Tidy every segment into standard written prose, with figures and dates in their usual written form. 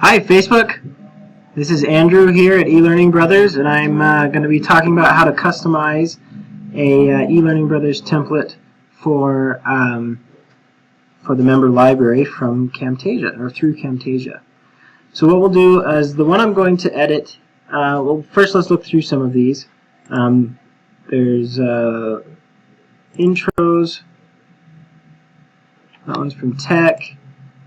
Hi Facebook, this is Andrew here at eLearning Brothers, and I'm going to be talking about how to customize a eLearning Brothers template for the member library from Camtasia, or through Camtasia. So what we'll do is the one I'm going to edit, well, first let's look through some of these. There's intros, that one's from tech.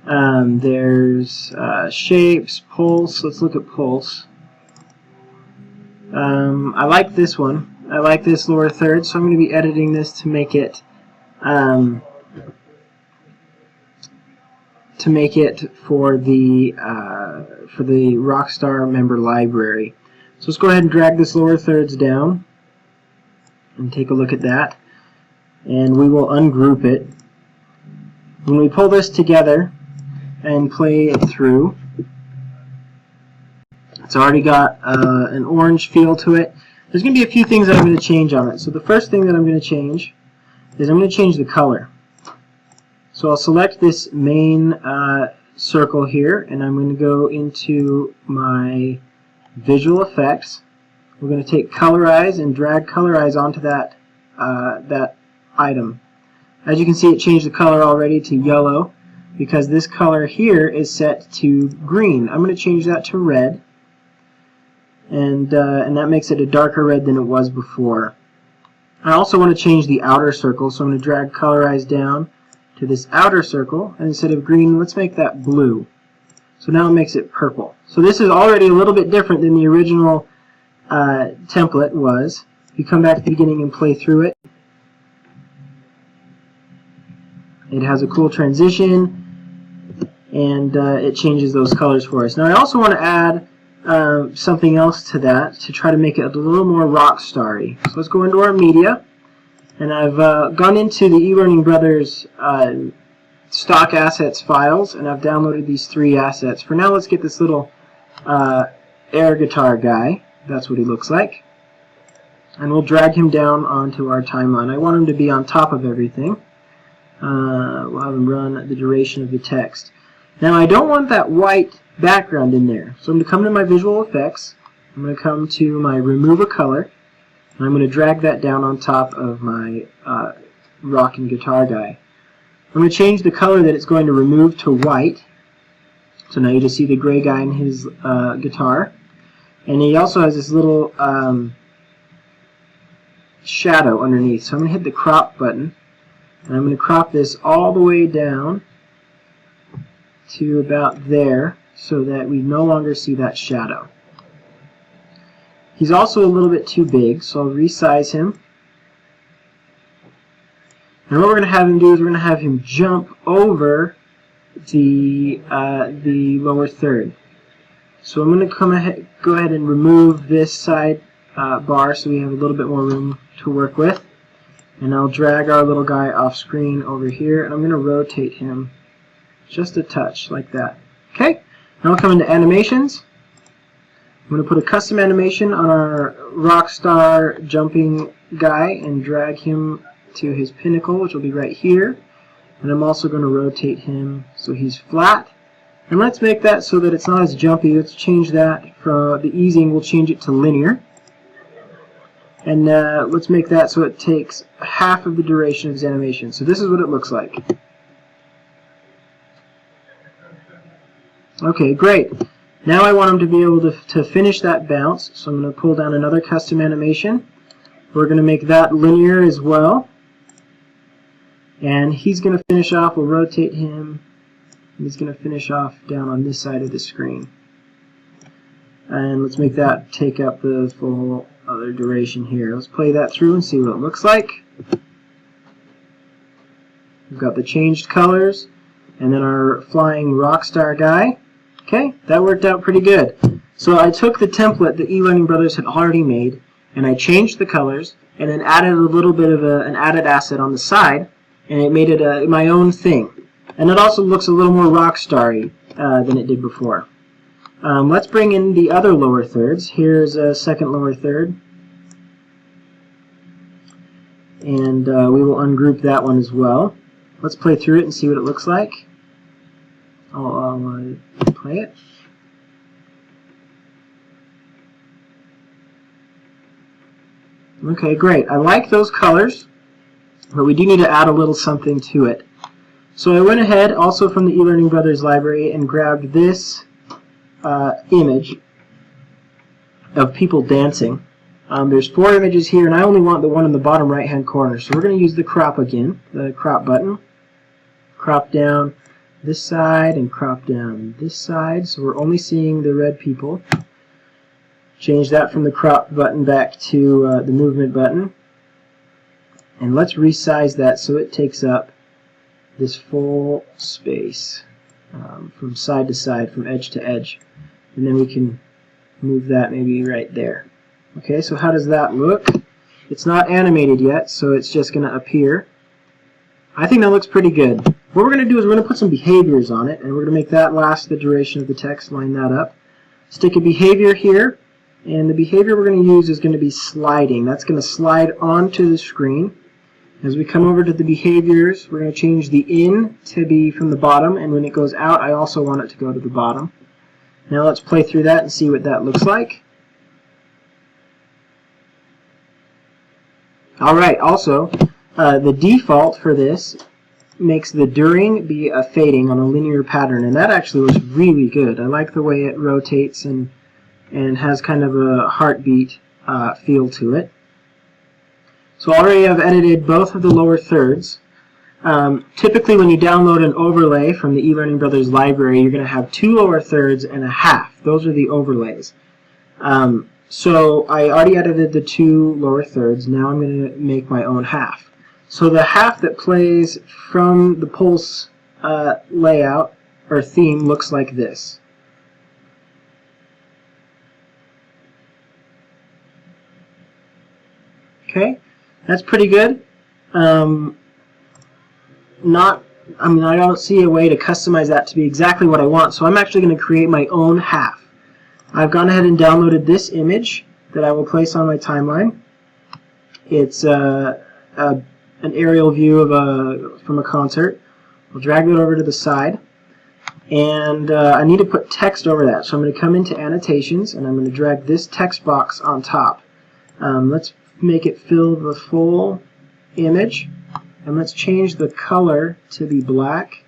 There's shapes, pulse. Let's look at pulse. I like this one. I like this lower third, so I'm going to be editing this to make it for the Rockstar member library. So let's go ahead and drag this lower thirds down and take a look at that, and we will ungroup it. When we pull this together and play it through, it's already got an orange feel to it. There's going to be a few things that I'm going to change on it. So the first thing that I'm going to change is I'm going to change the color. So I'll select this main circle here, and I'm going to go into my visual effects. We're going to take colorize and drag colorize onto that item. As you can see, it changed the color already to yellow, because this color here is set to green. I'm going to change that to red, and that makes it a darker red than it was before. I also want to change the outer circle, so I'm going to drag colorize down to this outer circle, and instead of green, let's make that blue. So now it makes it purple. So this is already a little bit different than the original template was. If you come back to the beginning and play through it, it has a cool transition, and it changes those colors for us. Now I also want to add something else to that to try to make it a little more rock starry. So let's go into our media, and I've gone into the eLearning Brothers stock assets files, and I've downloaded these 3 assets. For now, let's get this little air guitar guy. That's what he looks like, and we'll drag him down onto our timeline. I want him to be on top of everything. We'll have him run the duration of the text. Now I don't want that white background in there, so I'm going to come to my visual effects. I'm going to come to my remove a color, and I'm going to drag that down on top of my rock and guitar guy. I'm going to change the color that it's going to remove to white. So now you just see the gray guy in his guitar, and he also has this little shadow underneath. So I'm going to hit the crop button, and I'm going to crop this all the way down to about there, so that we no longer see that shadow. He's also a little bit too big, so I'll resize him. And what we're going to have him do is we're going to have him jump over the lower third. So I'm going to go ahead and remove this side bar so we have a little bit more room to work with. And I'll drag our little guy off screen over here, and I'm going to rotate him just a touch, like that. Okay, now I'll come into animations. I'm going to put a custom animation on our Rockstar jumping guy and drag him to his pinnacle, which will be right here. And I'm also going to rotate him so he's flat. And let's make that so that it's not as jumpy. Let's change that from the easing, we'll change it to linear. And let's make that so it takes half of the duration of his animation. So this is what it looks like. Okay, great. Now I want him to be able to finish that bounce, so I'm going to pull down another custom animation. We're going to make that linear as well. And he's going to finish off, we'll rotate him, and he's going to finish off down on this side of the screen. And let's make that take up the full other duration here. Let's play that through and see what it looks like. We've got the changed colors, and then our flying Rockstar guy. Okay, that worked out pretty good. So I took the template that eLearning Brothers had already made, and I changed the colors, and then added a little bit of an added asset on the side, and it made it my own thing. And it also looks a little more rock-starry than it did before. Let's bring in the other lower thirds. Here's a second lower third, and we will ungroup that one as well. Let's play through it and see what it looks like. I'll play it. Okay, great. I like those colors, but we do need to add a little something to it. So I went ahead, also from the eLearning Brothers library, and grabbed this image of people dancing. There's 4 images here, and I only want the one in the bottom right-hand corner. So we're going to use the crop again, the crop button. Crop down this side and crop down this side, so we're only seeing the red people. Change that from the crop button back to the movement button. And let's resize that so it takes up this full space from side to side, from edge to edge. And then we can move that maybe right there. Okay, so how does that look? It's not animated yet, so it's just going to appear. I think that looks pretty good. What we're going to do is we're going to put some behaviors on it, and we're going to make that last the duration of the text, line that up. Stick a behavior here, and the behavior we're going to use is going to be sliding. That's going to slide onto the screen. As we come over to the behaviors, we're going to change the in to be from the bottom, and when it goes out, I also want it to go to the bottom. Now let's play through that and see what that looks like. Alright, also, the default for this makes the during be a fading on a linear pattern, and that actually looks really good. I like the way it rotates and has kind of a heartbeat feel to it. So already I've edited both of the lower thirds. Typically when you download an overlay from the eLearning Brothers library, you're going to have 2 lower thirds and a half. Those are the overlays. So I already edited the 2 lower thirds. Now I'm going to make my own half. So the half that plays from the pulse layout or theme looks like this. Okay, that's pretty good. I don't see a way to customize that to be exactly what I want, so I'm actually going to create my own half. I've gone ahead and downloaded this image that I will place on my timeline. It's an aerial view of from a concert. I'll drag it over to the side, and I need to put text over that. So I'm going to come into annotations, and I'm going to drag this text box on top. Let's make it fill the full image, and let's change the color to be black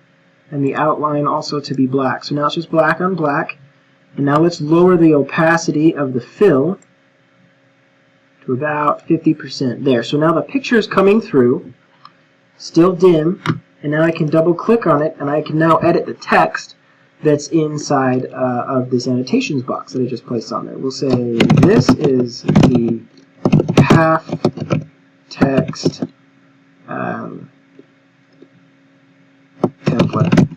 and the outline also to be black. So now it's just black on black. And now let's lower the opacity of the fill to about 50% there. So now the picture is coming through, still dim, and now I can double click on it and I can now edit the text that's inside of this annotations box that I just placed on there. We'll say this is the half text template.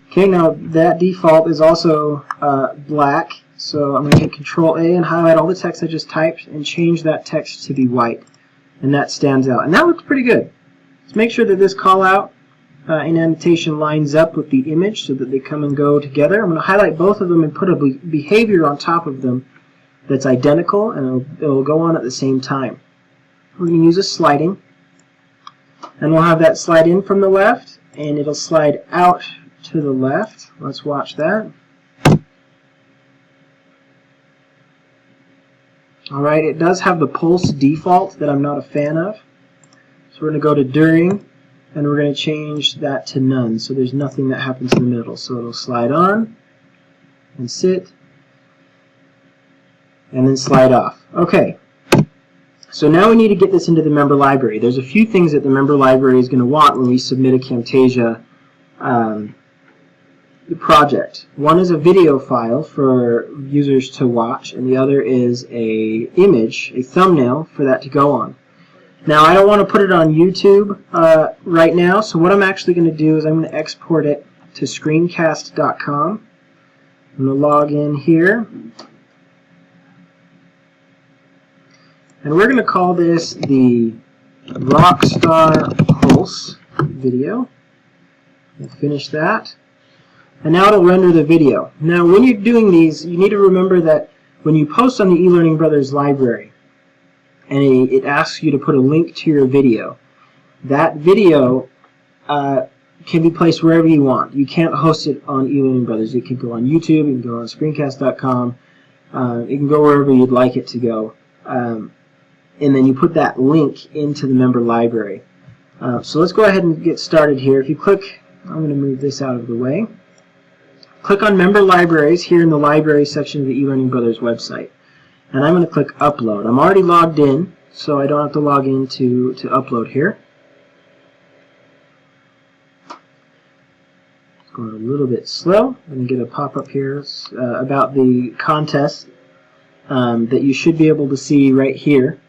Okay, now that default is also black, so I'm going to hit Control A and highlight all the text I just typed and change that text to be white, and that stands out. And that looks pretty good. Let's make sure that this call out in annotation lines up with the image so that they come and go together. I'm going to highlight both of them and put a behavior on top of them that's identical, and it'll go on at the same time. We're going to use a sliding, and we'll have that slide in from the left, and it'll slide out to the left. Let's watch that. Alright, it does have the pulse default that I'm not a fan of. So we're going to go to during, and we're going to change that to none, so there's nothing that happens in the middle. So it'll slide on and sit and then slide off. Okay, so now we need to get this into the member library. There's a few things that the member library is going to want when we submit a Camtasia project. One is a video file for users to watch, and the other is a image, a thumbnail for that to go on. Now I don't want to put it on YouTube right now, so what I'm actually going to do is I'm going to export it to screencast.com. I'm going to log in here, and we're going to call this the Rockstar Pulse video. We'll finish that. And now it'll render the video. Now when you're doing these, you need to remember that when you post on the eLearning Brothers library and it asks you to put a link to your video, that video can be placed wherever you want. You can't host it on eLearning Brothers. It can go on YouTube, it can go on screencast.com, it can go wherever you'd like it to go. and then you put that link into the member library. So let's go ahead and get started here. If you click, I'm going to move this out of the way. Click on Member Libraries here in the Library section of the eLearning Brothers website. And I'm going to click Upload. I'm already logged in, so I don't have to log in to upload here. It's going a little bit slow. I'm going to get a pop-up here about the contest that you should be able to see right here.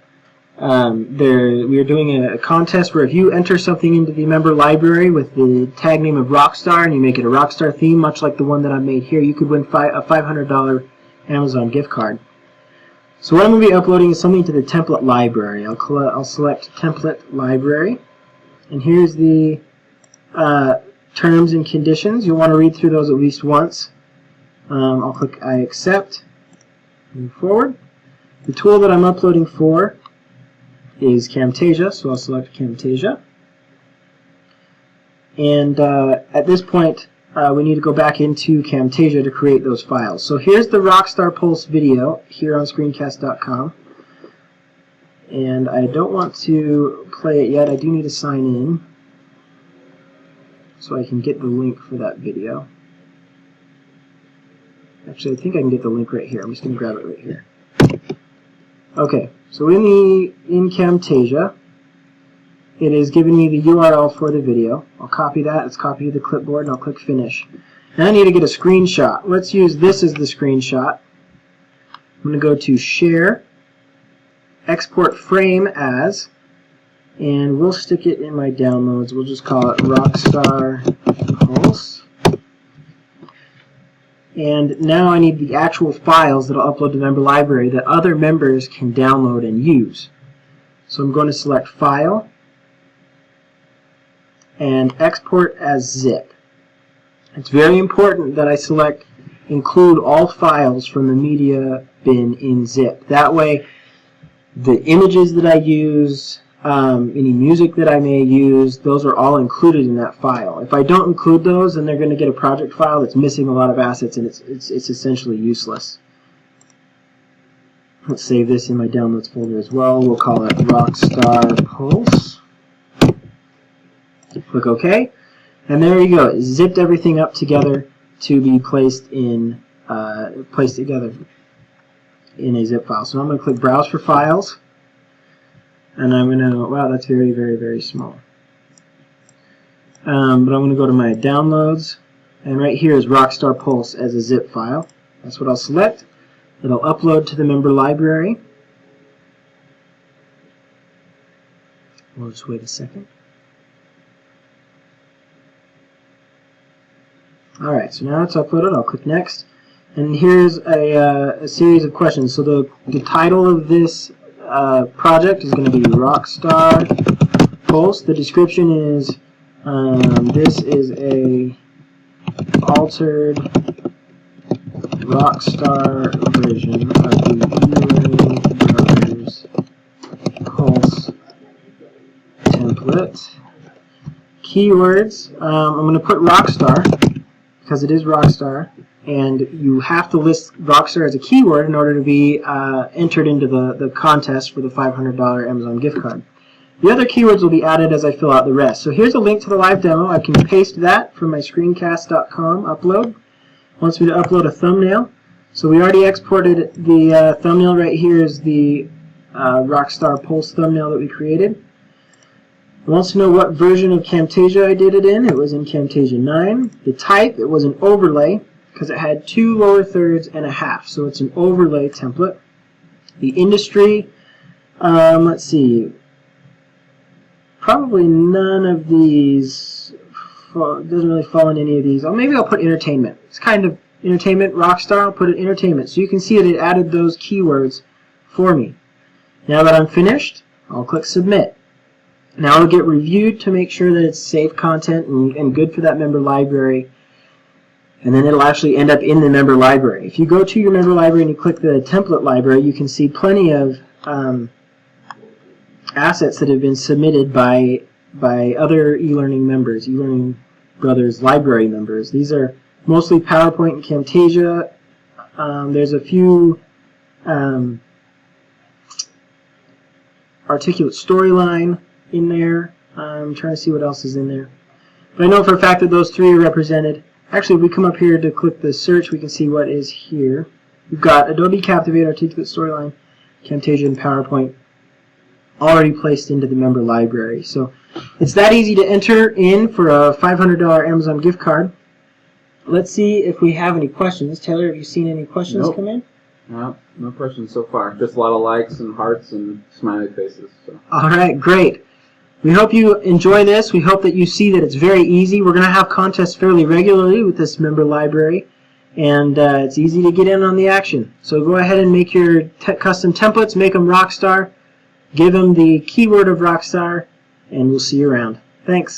We are doing a contest where if you enter something into the member library with the tag name of Rockstar and you make it a Rockstar theme, much like the one that I made here, you could win a $500 Amazon gift card. So what I'm going to be uploading is something to the template library. I'll select Template Library, and here's the terms and conditions. You'll want to read through those at least once. I'll click I accept, move forward. The tool that I'm uploading for is Camtasia, so I'll select Camtasia. And at this point, we need to go back into Camtasia to create those files. So here's the Rockstar Pulse video here on screencast.com. And I don't want to play it yet. I do need to sign in so I can get the link for that video. Actually, I think I can get the link right here. I'm just going to grab it right here. Okay, so in Camtasia, it is giving me the URL for the video. I'll copy that. It's copied to the clipboard, and I'll click Finish. Now I need to get a screenshot. Let's use this as the screenshot. I'm going to go to Share, Export Frame As, and we'll stick it in my downloads. We'll just call it Rockstar Pulse. And now I need the actual files that I'll upload to the member library that other members can download and use. So I'm going to select File and Export as Zip. It's very important that I select Include all files from the media bin in zip. That way the images that I use, any music that I may use, those are all included in that file. If I don't include those, then they're going to get a project file that's missing a lot of assets, and it's essentially useless. Let's save this in my downloads folder as well. We'll call it Rockstar Pulse. Click OK, and there you go. It zipped everything up together to be placed together in a zip file. So I'm going to click Browse for Files. And I'm going to, wow, that's very, very, very small. But I'm going to go to my downloads, and right here is Rockstar Pulse as a zip file. That's what I'll select. It'll upload to the member library. We'll just wait a second. Alright, so now it's uploaded. I'll click Next. And here's a series of questions. So the title of this project is going to be Rockstar Pulse. The description is this is a altered Rockstar version of the eLearning Brothers Pulse template. Keywords, I'm going to put Rockstar because it is Rockstar, and you have to list Rockstar as a keyword in order to be entered into the contest for the $500 Amazon gift card. The other keywords will be added as I fill out the rest. So here's a link to the live demo. I can paste that from my screencast.com upload. It wants me to upload a thumbnail. So we already exported the thumbnail. Right here is the Rockstar Pulse thumbnail that we created. It wants to know what version of Camtasia I did it in. It was in Camtasia 9. The type, it was an overlay because it had 2 lower thirds and a half. So it's an overlay template. The industry, let's see, probably none of these, doesn't really fall in any of these. Maybe I'll put entertainment. It's kind of entertainment, Rockstar, I'll put it entertainment. So you can see that it added those keywords for me. Now that I'm finished, I'll click Submit. Now it'll get reviewed to make sure that it's safe content and good for that member library. And then it'll actually end up in the member library. If you go to your member library and you click the template library, you can see plenty of assets that have been submitted by other eLearning members, eLearning Brothers library members. These are mostly PowerPoint and Camtasia. There's a few articulate storyline in there. I'm trying to see what else is in there. But I know for a fact that those three are represented. Actually, if we come up here to click the search, we can see what is here. We've got Adobe Captivate, Articulate Storyline, Camtasia, and PowerPoint already placed into the member library. So it's that easy to enter in for a $500 Amazon gift card. Let's see if we have any questions. Taylor, have you seen any questions Nope. come in? No questions so far. Just a lot of likes and hearts and smiley faces. So. All right, great. We hope you enjoy this. We hope that you see that it's very easy. We're going to have contests fairly regularly with this member library, and it's easy to get in on the action. So go ahead and make your custom templates, make them Rockstar, give them the keyword of Rockstar, and we'll see you around. Thanks.